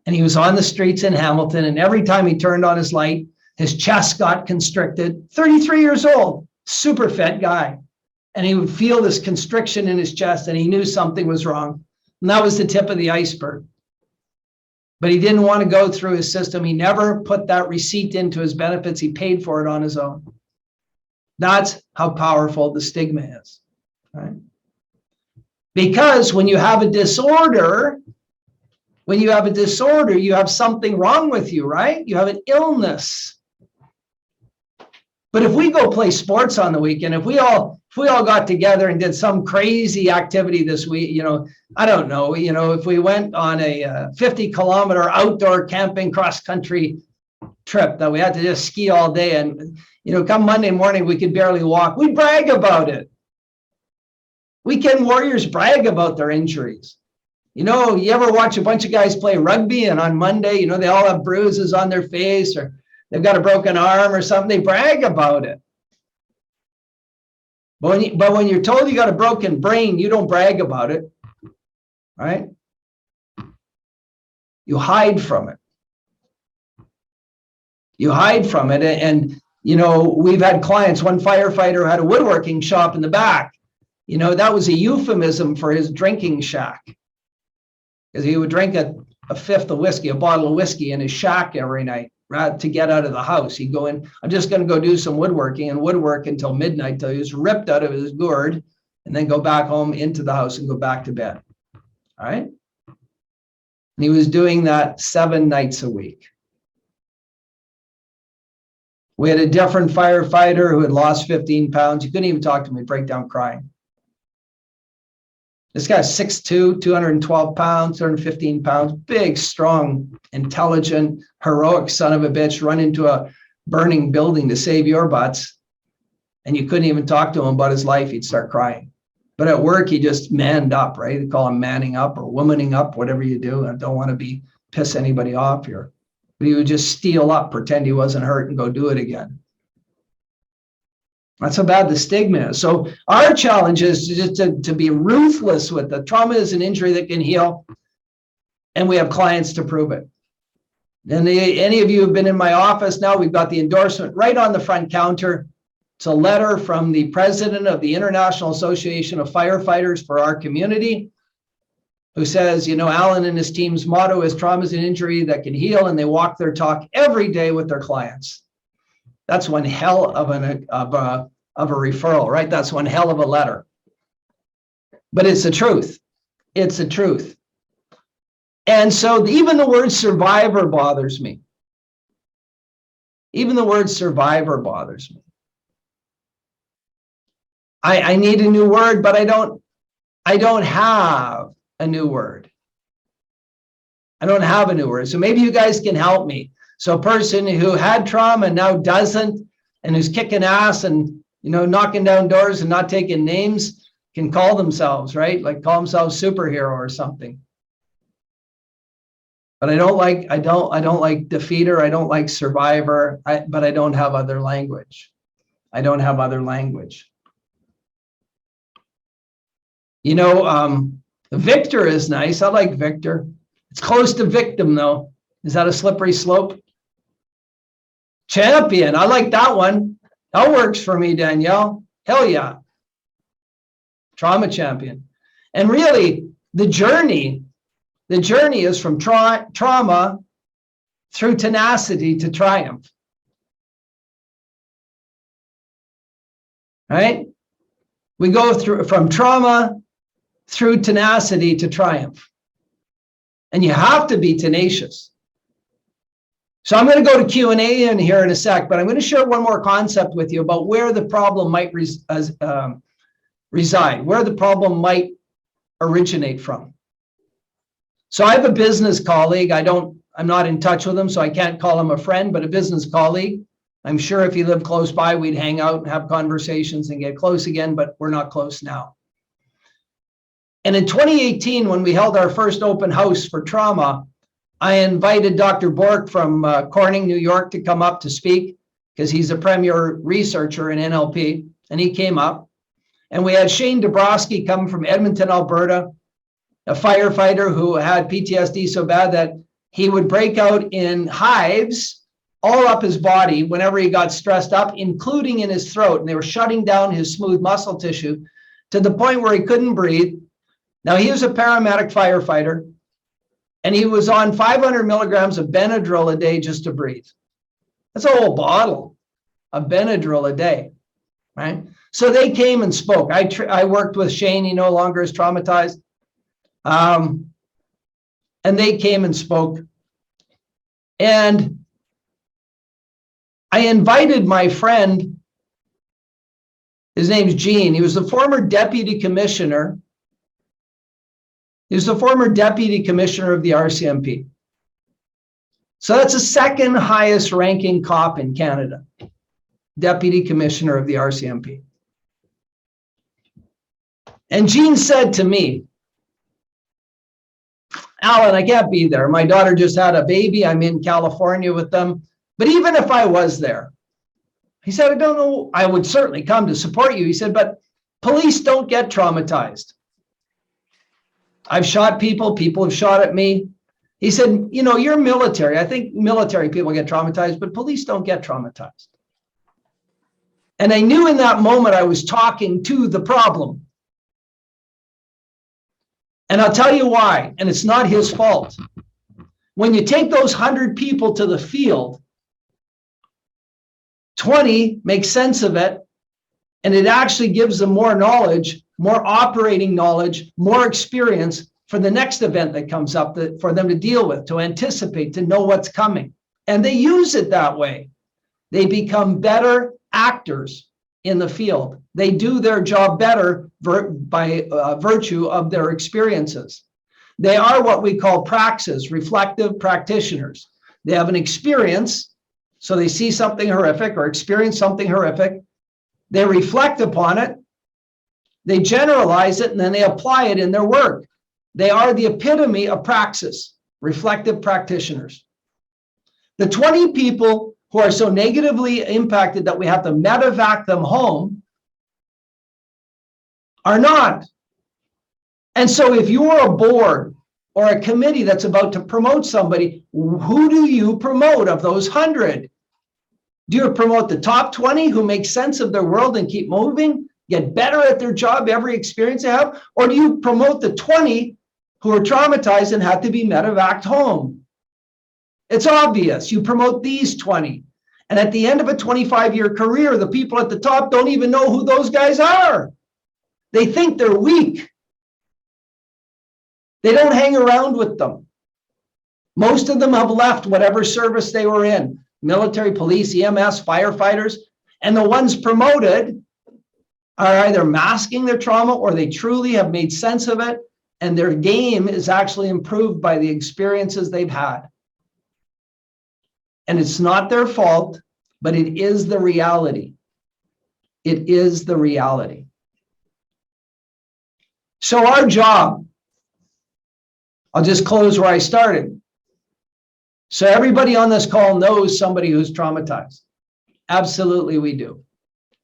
And he was on the streets in Hamilton, and every time he turned on his light, his chest got constricted. 33 years old, super fit guy. And he would feel this constriction in his chest, and he knew something was wrong. And that was the tip of the iceberg. But he didn't want to go through his system. He never put that receipt into his benefits. He paid for it on his own. That's how powerful the stigma is, right? Because when you have a disorder, you have something wrong with you, right? You have an illness. But if we go play sports on the weekend, if we all got together and did some crazy activity this week, I don't know, if we went on a 50-kilometer outdoor camping cross-country trip that we had to just ski all day, and come Monday morning we could barely walk, we'd brag about it. Weekend warriors brag about their injuries. You ever watch a bunch of guys play rugby, and on Monday, they all have bruises on their face, or they've got a broken arm or something, they brag about it. But when you're told you got a broken brain, you don't brag about it, right? You hide from it. You hide from it. And we've had clients, one firefighter who had a woodworking shop in the back. That was a euphemism for his drinking shack. Because he would drink a fifth of whiskey, a bottle of whiskey in his shack every night to get out of the house. He'd go in, I'm just going to go do some woodworking, and woodwork until midnight till he was ripped out of his gourd, and then go back home into the house and go back to bed. All right. And he was doing that 7 nights a week. We had a different firefighter who had lost 15 pounds. You couldn't even talk to him. He'd break down crying. This guy's 6'2", 212 pounds, 215 pounds, big, strong, intelligent, heroic son of a bitch, run into a burning building to save your butts. And you couldn't even talk to him about his life. He'd start crying. But at work, he just manned up, right? They call him manning up or womaning up, whatever you do. I don't want to piss anybody off here. But he would just steal up, pretend he wasn't hurt, and go do it again. That's how bad the stigma is. So our challenge is just to be ruthless with it. Trauma is an injury that can heal, and we have clients to prove it. And any of you who've been in my office now, we've got the endorsement right on the front counter. It's a letter from the president of the International Association of Firefighters for our community, who says, you know, Allen and his team's motto is trauma is an injury that can heal, and they walk their talk every day with their clients. That's one hell of a referral, right? That's one hell of a letter. But it's the truth. It's the truth. And so even the word survivor bothers me. Even the word survivor bothers me. I need a new word, but I don't have a new word. I don't have a new word. So maybe you guys can help me. So a person who had trauma and now doesn't, and who's kicking ass and, you know, knocking down doors and not taking names, can call themselves, right? Like call themselves superhero or something. But I don't like defeater. I don't like survivor, but I don't have other language. I don't have other language. You know, victor is nice. I like victor. It's close to victim though. Is that a slippery slope? Champion. I like that one. That works for me, Danielle. Hell yeah. Trauma champion. And really, the journey is from trauma through tenacity to triumph. Right? We go through from trauma through tenacity to triumph. And you have to be tenacious. So I'm going to go to Q&A in here in a sec, but I'm going to share one more concept with you about where the problem might reside, where the problem might originate from. So I have a business colleague. I'm not in touch with him, so I can't call him a friend, but a business colleague. I'm sure if he lived close by, we'd hang out and have conversations and get close again, but we're not close now. And in 2018, when we held our first open house for trauma, I invited Dr. Bork from Corning, New York, to come up to speak because he's a premier researcher in NLP, and he came up. And we had Shane Dabrowski come from Edmonton, Alberta, a firefighter who had PTSD so bad that he would break out in hives all up his body whenever he got stressed up, including in his throat. And they were shutting down his smooth muscle tissue to the point where he couldn't breathe. Now, he was a paramedic firefighter, and he was on 500 milligrams of Benadryl a day just to breathe. That's a whole bottle of Benadryl a day, right? So they came and spoke. I worked with Shane. He no longer is traumatized. And they came and spoke. And I invited my friend, his name's Gene. He was the former deputy commissioner. He was the former deputy commissioner of the RCMP. So that's the second highest ranking cop in Canada, deputy commissioner of the RCMP. And Gene said to me, Allen, I can't be there. My daughter just had a baby. I'm in California with them. But even if I was there, he said, I don't know, I would certainly come to support you. He said, but police don't get traumatized. I've shot people. People have shot at me. He said, you know, you're military. I think military people get traumatized, but police don't get traumatized. And I knew in that moment I was talking to the problem. And I'll tell you why, and it's not his fault. When you take those 100 people to the field, 20 make sense of it, and it actually gives them more knowledge, more operating knowledge, more experience for the next event that comes up for them to deal with, to anticipate, to know what's coming. And they use it that way. They become better actors in the field. They do their job better by virtue of their experiences. They are what we call praxis, reflective practitioners. They have an experience, so they see something horrific or experience something horrific. They reflect upon it, they generalize it, and then they apply it in their work. They are the epitome of praxis, reflective practitioners. The 20 people who are so negatively impacted that we have to medevac them home are not. And so if you're a board or a committee that's about to promote somebody, who do you promote of those 100? Do you promote the top 20 who make sense of their world and keep moving, get better at their job, every experience they have? Or do you promote the 20 who are traumatized and have to be medevaced home? It's obvious. You promote these 20. And at the end of a 25-year career, the people at the top don't even know who those guys are. They think they're weak. They don't hang around with them. Most of them have left whatever service they were in, military, police, EMS, firefighters, and the ones promoted are either masking their trauma or they truly have made sense of it, and their game is actually improved by the experiences they've had. And it's not their fault, but it is the reality. It is the reality. So our job, I'll just close where I started. So everybody on this call knows somebody who's traumatized. Absolutely we do.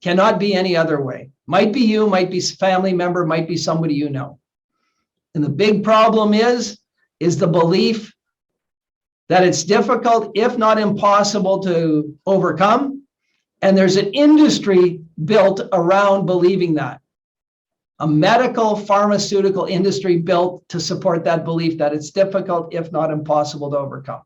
Cannot be any other way. Might be you, might be family member, might be somebody you know. And the big problem is the belief that it's difficult, if not impossible, to overcome. And there's an industry built around believing that. A medical pharmaceutical industry built to support that belief that it's difficult, if not impossible, to overcome.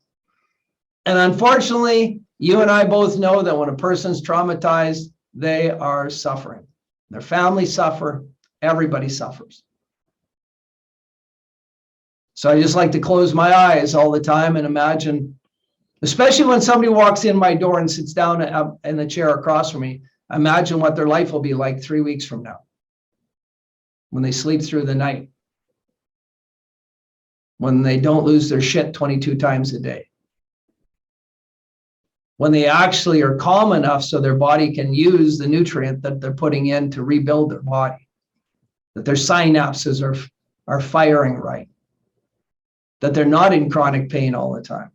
And unfortunately, you and I both know that when a person's traumatized, they are suffering. Their families suffer, everybody suffers. So I just like to close my eyes all the time and imagine, especially when somebody walks in my door and sits down in the chair across from me, imagine what their life will be like 3 weeks from now, when they sleep through the night, when they don't lose their shit 22 times a day, when they actually are calm enough so their body can use the nutrient that they're putting in to rebuild their body, that their synapses are firing right, that they're not in chronic pain all the time.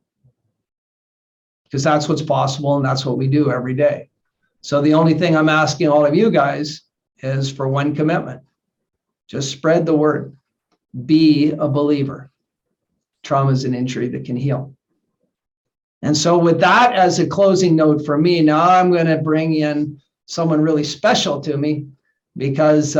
Because that's what's possible and that's what we do every day. So the only thing I'm asking all of you guys is for one commitment. Just spread the word. Be a believer. Trauma is an injury that can heal. And so with that as a closing note for me, now I'm going to bring in someone really special to me, because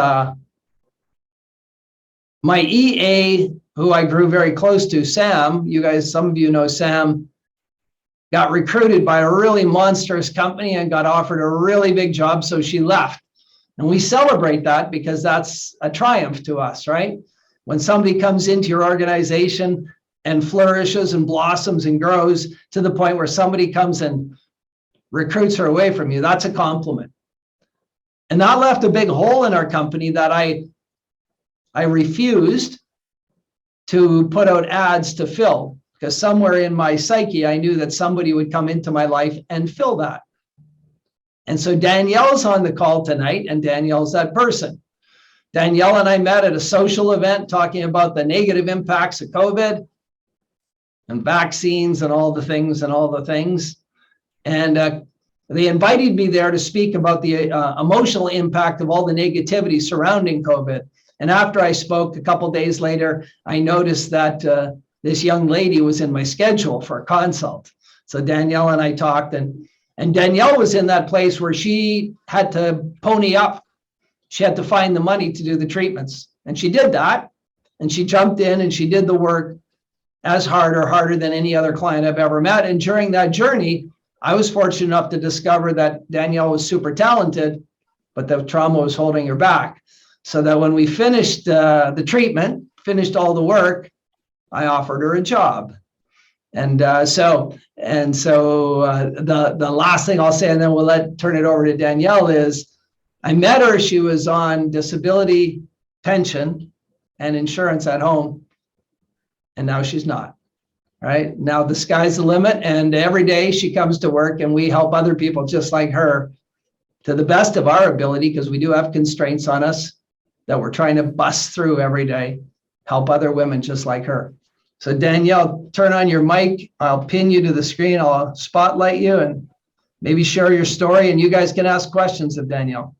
my EA, who I grew very close to, Sam, you guys, some of you know Sam, got recruited by a really monstrous company and got offered a really big job, so she left. And we celebrate that because that's a triumph to us, right? When somebody comes into your organization and flourishes and blossoms and grows to the point where somebody comes and recruits her away from you, that's a compliment. And that left a big hole in our company that I refused to put out ads to fill, because somewhere in my psyche, I knew that somebody would come into my life and fill that. And so Danielle's on the call tonight, and Danielle's that person. Danielle and I met at a social event talking about the negative impacts of COVID and vaccines and all the things. And they invited me there to speak about the emotional impact of all the negativity surrounding COVID. And after I spoke, a couple of days later, I noticed that this young lady was in my schedule for a consult. So Danielle and I talked, and Danielle was in that place where she had to pony up. She had to find the money to do the treatments. And she did that. And she jumped in and she did the work as hard or harder than any other client I've ever met. And during that journey, I was fortunate enough to discover that Danielle was super talented, but the trauma was holding her back. So that when we finished the treatment, finished all the work, I offered her a job. And so the last thing I'll say, and then we'll turn it over to Danielle, is I met her. She was on disability pension and insurance at home, and now she's not. Right now, the sky's the limit, and every day she comes to work, and we help other people just like her to the best of our ability, because we do have constraints on us that we're trying to bust through every day. Help other women just like her. So Danielle, turn on your mic. I'll pin you to the screen. I'll spotlight you, and maybe share your story, and you guys can ask questions of Danielle.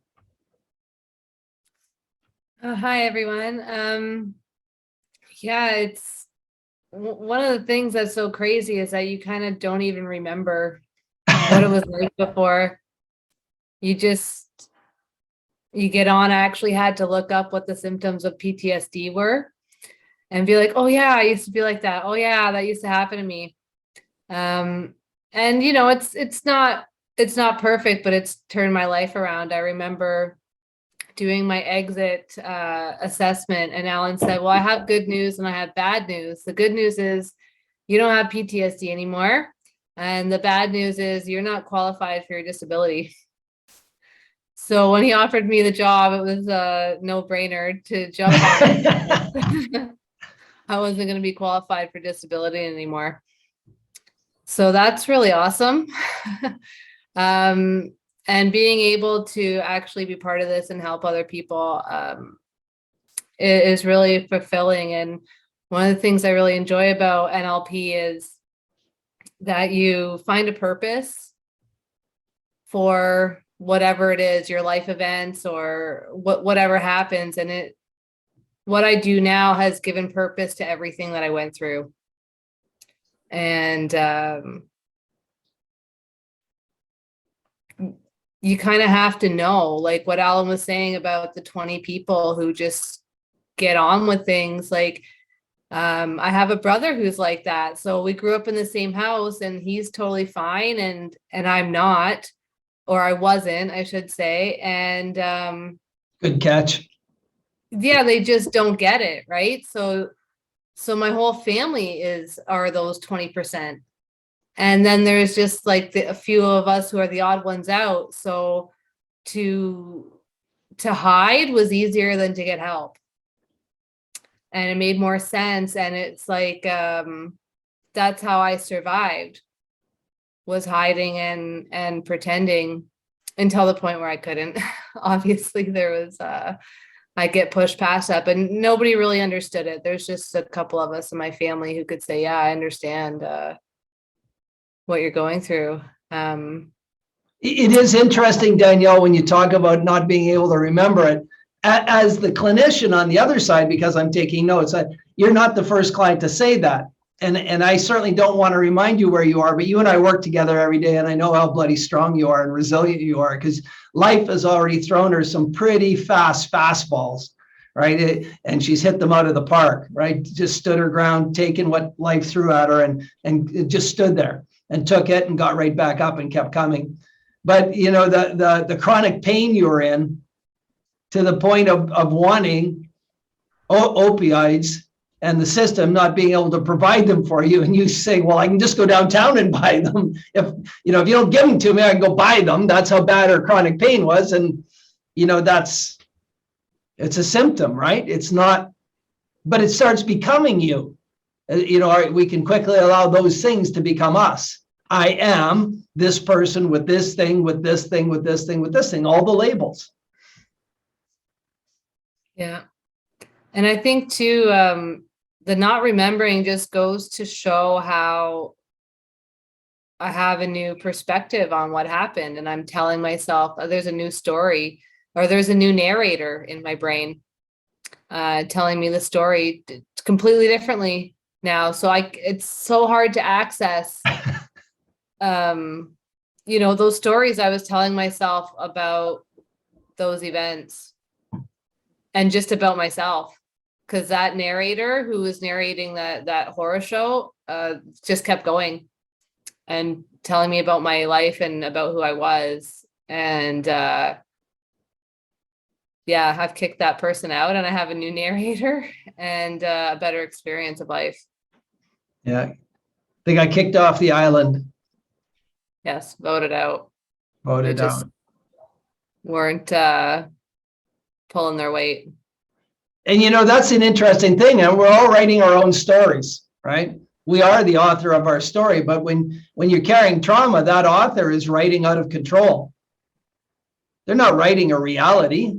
Hi, everyone. Yeah, it's one of the things that's so crazy is that you kind of don't even remember what it was like before. You get on. I actually had to look up what the symptoms of PTSD were and be like, oh yeah, I used to be like that. Oh yeah, that used to happen to me. And it's not perfect, but it's turned my life around. I remember doing my exit assessment, and Allen said, well, I have good news and I have bad news. The good news is you don't have PTSD anymore. And the bad news is you're not qualified for your disability. So when he offered me the job, it was a no-brainer to jump on it. I wasn't going to be qualified for disability anymore. So that's really awesome. And being able to actually be part of this and help other people is really fulfilling. And one of the things I really enjoy about NLP is that you find a purpose for whatever it is, your life events or whatever happens. And what I do now has given purpose to everything that I went through. And you kind of have to know, like what Allen was saying about the 20 people who just get on with things. Like, I have a brother who's like that. So we grew up in the same house and he's totally fine. And I'm not, or I wasn't, I should say. And Good catch. yeah, they just don't get it. Right. So my whole family are those 20%. And then there's just like a few of us who are the odd ones out. So to hide was easier than to get help. And it made more sense. And it's like, that's how I survived, was hiding and pretending until the point where I couldn't. Obviously there was, I get pushed past that, but nobody really understood it. There's just a couple of us in my family who could say, yeah, I understand, what you're going through. It is interesting, Danielle, when you talk about not being able to remember it. As the clinician on the other side, because I'm taking notes, you're not the first client to say that. And I certainly don't want to remind you where you are, but you and I work together every day, and I know how bloody strong you are and resilient you are, because life has already thrown her some pretty fast fastballs, right? And she's hit them out of the park, right? Just stood her ground, taken what life threw at her, and just stood there and took it and got right back up and kept coming. But the chronic pain you're in, to the point of wanting opioids and the system not being able to provide them for you, and you say, well, I can just go downtown and buy them. If you don't give them to me, I can go buy them. That's how bad her chronic pain was. And it's a symptom, right? It's not, but it starts becoming you. We can quickly allow those things to become us. I am this person with this thing, with this thing, with this thing, with this thing, all the labels. Yeah. And I think too, the not remembering just goes to show how I have a new perspective on what happened. And I'm telling myself, oh, there's a new story, or there's a new narrator in my brain telling me the story completely differently now. So it's so hard to access, those stories I was telling myself about those events. And just about myself, because that narrator who was narrating that horror show just kept going and telling me about my life and about who I was. And I've kicked that person out, and I have a new narrator and a better experience of life. Yeah, they got kicked off the island. Yes, voted out. Voted out. Weren't pulling their weight. And that's an interesting thing. And we're all writing our own stories, right? We are the author of our story, but when you're carrying trauma, that author is writing out of control. They're not writing a reality.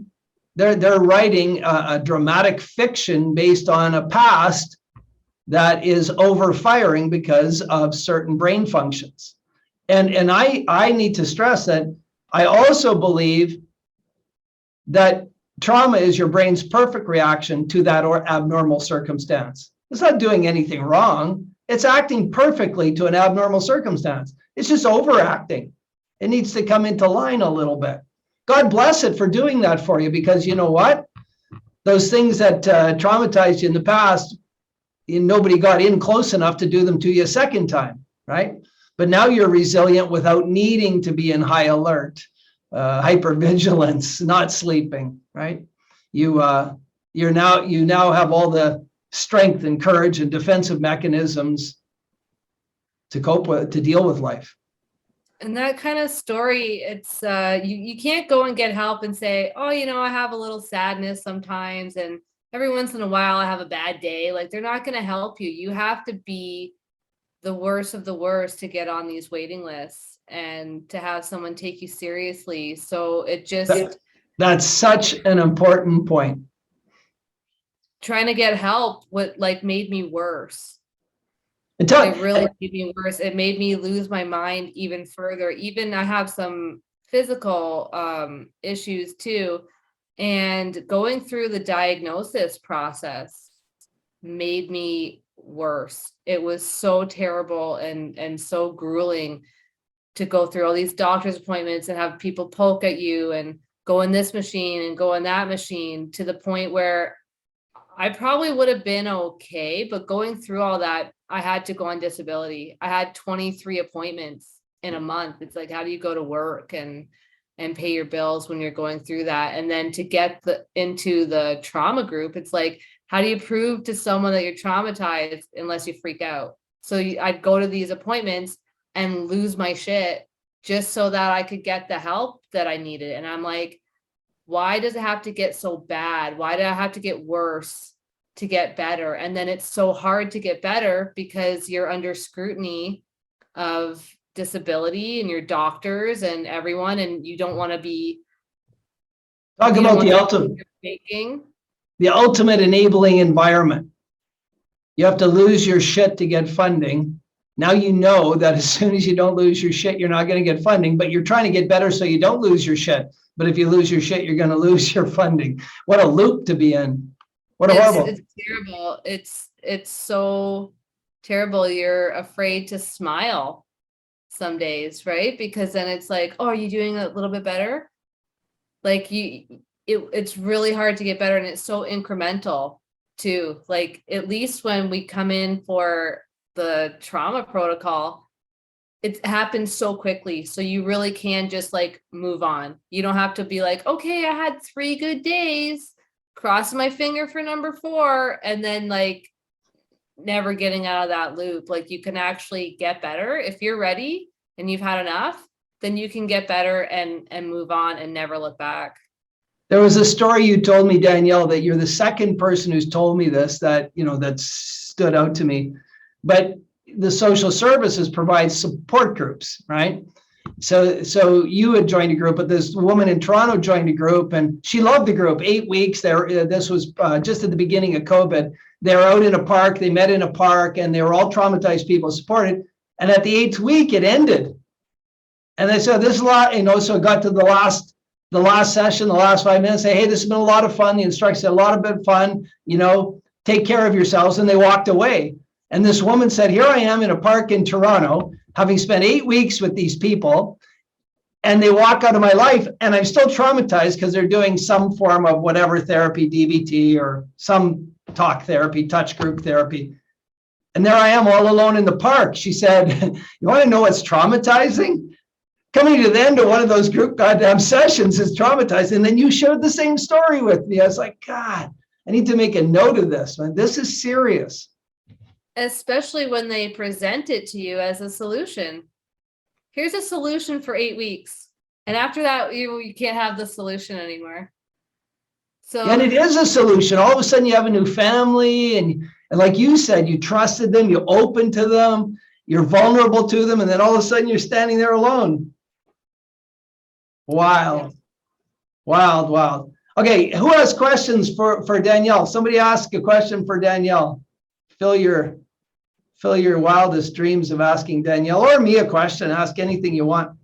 They're writing a dramatic fiction based on a past that is overfiring because of certain brain functions. And I need to stress that I also believe that trauma is your brain's perfect reaction to that or abnormal circumstance. It's not doing anything wrong. It's acting perfectly to an abnormal circumstance. It's just overacting. It needs to come into line a little bit. God bless it for doing that for you, because you know what? Those things that traumatized you in the past, nobody got in close enough to do them to you a second time, right? But now you're resilient without needing to be in high alert, hypervigilance, not sleeping, right? You now have all the strength and courage and defensive mechanisms to cope with, to deal with life. And that kind of story, it's you can't go and get help and say, oh, I have a little sadness sometimes, and every once in a while I have a bad day. Like, they're not going to help you. You have to be the worst of the worst to get on these waiting lists and to have someone take you seriously. So it just, that's such an important point. Trying to get help made me worse. It really made me worse. It made me lose my mind even further. Even I have some physical issues too. And going through the diagnosis process made me worse. It was so terrible and so grueling to go through all these doctor's appointments and have people poke at you and go in this machine and go in that machine, to the point where I probably would have been okay, but going through all that, I had to go on disability. I had 23 appointments in a month. It's like, how do you go to work and pay your bills when you're going through that? And then to get into the trauma group, it's like, how do you prove to someone that you're traumatized unless you freak out? So I'd go to these appointments and lose my shit just so that I could get the help that I needed. And I'm like, why does it have to get so bad? Why do I have to get worse to get better? And then it's so hard to get better because you're under scrutiny of disability and your doctors and everyone, and you don't want to be talk about the ultimate enabling environment. You have to lose your shit to get funding. Now you know that as soon as you don't lose your shit, you're not going to get funding, but you're trying to get better so you don't lose your shit. But if you lose your shit, you're going to lose your funding. What a loop to be in. What a horrible. It's terrible. It's so terrible. You're afraid to smile some days, right? Because then it's like, oh, are you doing a little bit better? Like it's really hard to get better, and it's so incremental too. Like, at least when we come in for the trauma protocol, it happens so quickly. So you really can just move on. You don't have to be like, okay, I had 3 good days, cross my finger for number 4, and then never getting out of that loop. Like, you can actually get better if you're ready and you've had enough. Then you can get better and move on and never look back. There was a story you told me, Danielle, that you're the second person who's told me this, that stood out to me. But the social services provide support groups, right? So you had joined a group, but this woman in Toronto joined a group, and she loved the group. 8 weeks there. This was just at the beginning of COVID. They were out in a park. They met in a park, and they were all traumatized people supported. And at the 8th week, it ended. And they said, "This is a lot," So it got to the last session, the last 5 minutes. Say, "Hey, this has been a lot of fun." The instructor said, "A lot of bit fun. Take care of yourselves." And they walked away. And this woman said, "Here I am in a park in Toronto, having spent 8 weeks with these people, and they walk out of my life, and I'm still traumatized because they're doing some form of whatever therapy, DBT, or some talk therapy, touch group therapy. And there I am all alone in the park." She said, "You want to know what's traumatizing? Coming to the end of one of those group goddamn sessions is traumatizing." And then you shared the same story with me. I was like, God, I need to make a note of this, man. This is serious. Especially when they present it to you as a solution. Here's a solution for 8 weeks. And after that, you can't have the solution anymore. So, and it is a solution. All of a sudden you have a new family, and like you said, you trusted them, you opened to them, you're vulnerable to them, and then all of a sudden you're standing there alone. Wild. Okay, who has questions for Danielle? Somebody ask a question for Danielle. Fill your fill your wildest dreams of asking Danielle or me a question. Ask anything you want.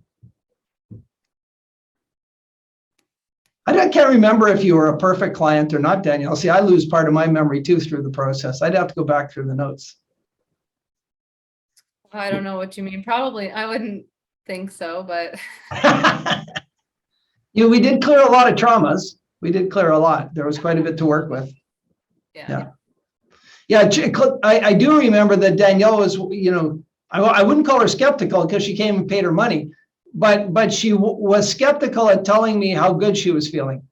I can't remember if you were a perfect client or not, Danielle. See, I lose part of my memory too through the process. I'd have to go back through the notes. I don't know what you mean. Probably, I wouldn't think so, but We did clear a lot of traumas. We did clear a lot. There was quite a bit to work with. yeah. Yeah, I do remember that Danielle was, I wouldn't call her skeptical because she came and paid her money, but she was skeptical at telling me how good she was feeling.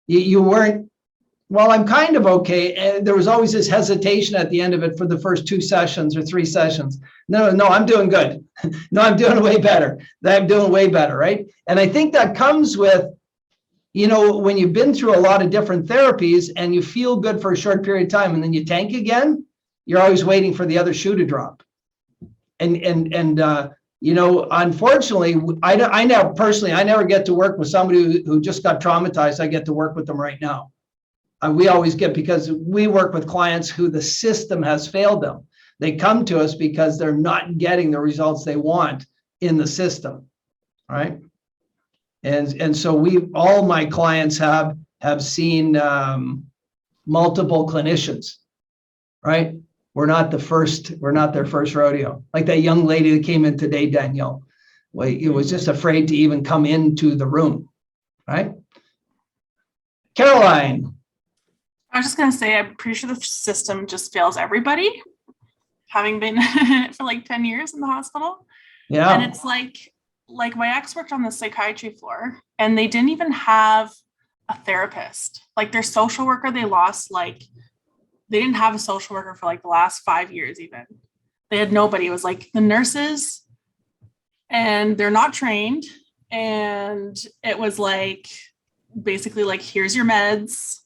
You weren't, well, I'm kind of okay. And there was always this hesitation at the end of it for the first 2 sessions or 3 sessions. No, I'm doing good. No, I'm doing way better. I'm doing way better, right? And I think that comes with, when you've been through a lot of different therapies and you feel good for a short period of time and then you tank again, you're always waiting for the other shoe to drop. And unfortunately, I never get to work with somebody who just got traumatized. I get to work with them right now. We always get, because we work with clients who the system has failed them. They come to us because they're not getting the results they want in the system, right? And so all my clients have seen multiple clinicians, right? We're not their first rodeo. Like that young lady that came in today, Danielle, it was just afraid to even come into the room, right? Caroline. I was just going to say, I'm pretty sure the system just fails everybody, having been for like 10 years in the hospital. Yeah. And it's like my ex worked on the psychiatry floor and they didn't even have a therapist. Like their social worker, they lost, they didn't have a social worker for like the last 5 years even. They had nobody. It was like the nurses and they're not trained. And it was like, basically like, here's your meds.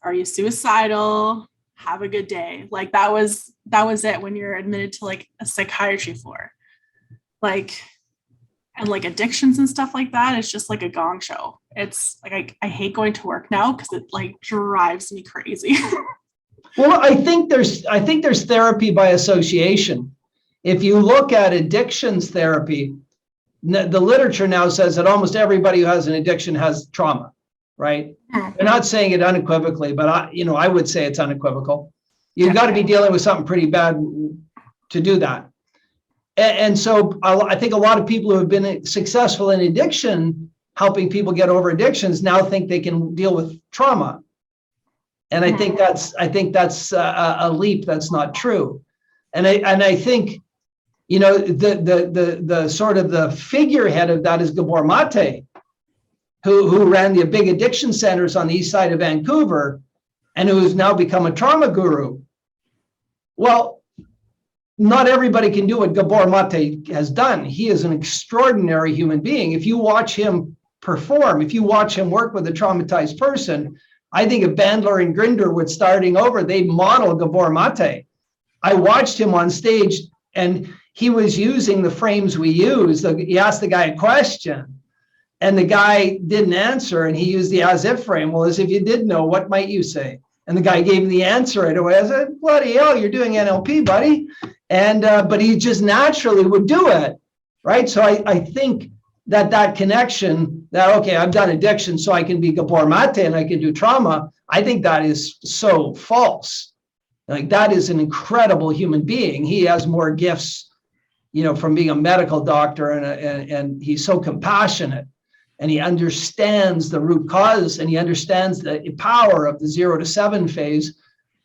Are you suicidal? Have a good day. Like that was it when you're admitted to like a psychiatry floor. And like addictions and stuff like that, it's just like a gong show. It's like I hate going to work now because it like drives me crazy. Well, I think there's therapy by association. If you look at addictions therapy, the literature now says that almost everybody who has an addiction has trauma, right? They're not saying it unequivocally, but I would say it's unequivocal. You've got to be dealing with something pretty bad to do that. And so I think a lot of people who have been successful in addiction, helping people get over addictions, now think they can deal with trauma. And I think that's a leap that's not true. And I think, the sort of the figurehead of that is Gabor Mate, who ran the big addiction centers on the east side of Vancouver and who has now become a trauma guru. Well, not everybody can do what Gabor Mate has done. He is an extraordinary human being. If you watch him perform, if you watch him work with a traumatized person, I think if Bandler and Grinder were starting over, they'd model Gabor Mate. I watched him on stage and he was using the frames we use. He asked the guy a question and the guy didn't answer and he used the as if frame. Well, as if you did know, what might you say? And the guy gave him the answer right away. I said, bloody hell, you're doing NLP, buddy. And but he just naturally would do it, right? So I think that connection that, okay, I've done addiction so I can be Gabor Mate and I can do trauma, I think that is so false. Like that is an incredible human being. He has more gifts, from being a medical doctor and he's so compassionate and he understands the root cause and he understands the power of the 0 to 7 phase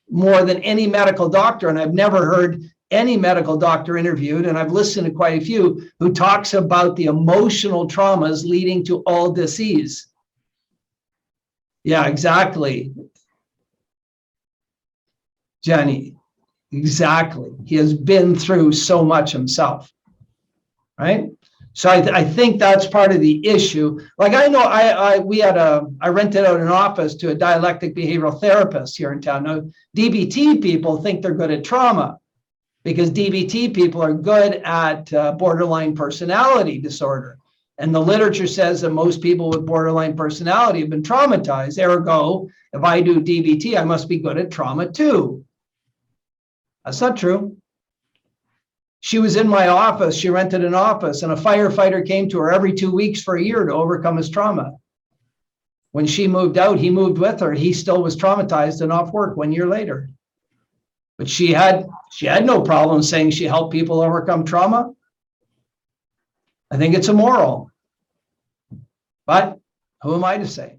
more than any medical doctor. And I've never heard any medical doctor interviewed, and I've listened to quite a few, who talks about the emotional traumas leading to all disease. Yeah, exactly. Jenny, exactly. He has been through so much himself, right? So I think that's part of the issue. Like I know I rented out an office to a dialectic behavioral therapist here in town. Now, DBT people think they're good at trauma, because DBT people are good at borderline personality disorder. And the literature says that most people with borderline personality have been traumatized. Ergo, if I do DBT, I must be good at trauma too. That's not true. She was in my office. She rented an office, and a firefighter came to her every 2 weeks for a year to overcome his trauma. When she moved out, he moved with her. He still was traumatized and off work 1 year later. But she had no problem saying she helped people overcome trauma. I think it's immoral. But who am I to say?